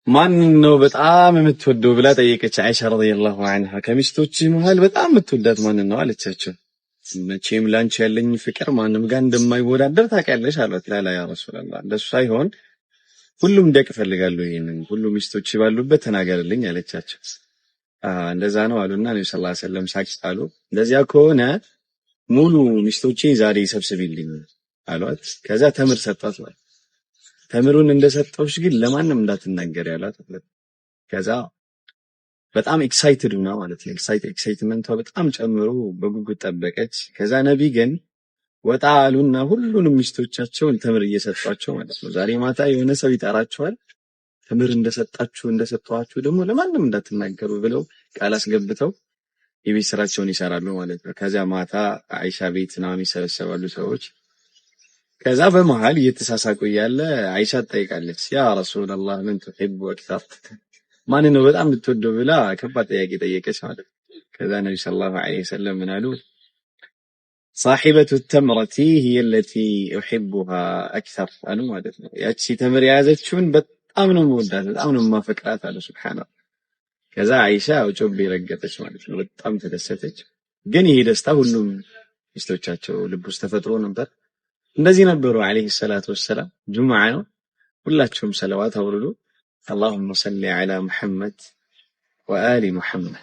ማን ነው በጣም የምትወደው ብላ ጠየቀች አይሻ ረዲየላሁ ዐንሃ። ከሚስቶች መሃል በጣም የምትወዳት ማን ነው አለቻቸው። መቼም ላንቺ ያለኝ ፍቅር ማንም ጋር እንደማይወዳደር ታውቂያለሽ አሏት። ላላ ያ ረሱላህ እንደሱ ሳይሆን ሁሉም ደቅ እፈልጋለሁ፣ ይሄንን ሁሉ ሚስቶች ባሉበት ተናገርልኝ አለቻቸው። እንደዛ ነው አሉና ነብዩ ሰለላሁ ዐለይሂ ወሰለም ሳቅ አሉ። እንደዚያ ከሆነ ሙሉ ሚስቶቼ ዛሬ ሰብስቢልኝ አሏት። ከዛ ተምር ሰጣት ማለት ተምሩን እንደሰጠውሽ ግን ለማንም እንዳትናገር ያላት። ከዛ በጣም ኤክሳይትድ ነው ማለት ነው። ኤክሳይትመንቷ በጣም ጨምሮ በጉጉት ጠበቀች። ከዛ ነቢ ግን ወጣ አሉና ሁሉንም ሚስቶቻቸውን ተምር እየሰጧቸው ማለት ነው። ዛሬ ማታ የሆነ ሰው ይጠራቸዋል፣ ተምር እንደሰጧችሁ ደግሞ ለማንም እንዳትናገሩ ብለው ቃል አስገብተው የቤት ስራቸውን ይሰራሉ ማለት ነው። ከዛ ማታ አይሻ ቤት ነው የሚሰበሰባሉ ሰዎች። ከዛ በመሃል እየተሳሳቁ እያለ አይሻ ትጠይቃለች፣ ያ ረሱላህ ምን ትሕቡ አክተር፣ ማን ነው በጣም የምትወደው ብላ ከባድ ጥያቄ ጠየቀች ማለት ነው። ከዛ ነብዩ ሰለላሁ ዐለይሂ ወሰለም ምን አሉ? صاحبة التمرة هي التي أحبها أكثر አሉ ማለት ነው። ያቺ ተምር የያዘችውን በጣም ነው የምወዳት፣ በጣም ነው የማፈቅራት አለ። ሱብሃንአላህ። ከዛ አይሻ ጮቤ ረገጠች ማለት ነው። በጣም ተደሰተች። ግን ይሄ ደስታ ሁሉም ሚስቶቻቸው ልብ ውስጥ ተፈጥሮ ነበር። እንደዚህ ነበሩ አለይሂ ሰላቱ ወሰላም። ጁምዓ ነው፣ ሁላችሁም ሰለዋት አውርዱ። اللهم صل على محمد وآل محمد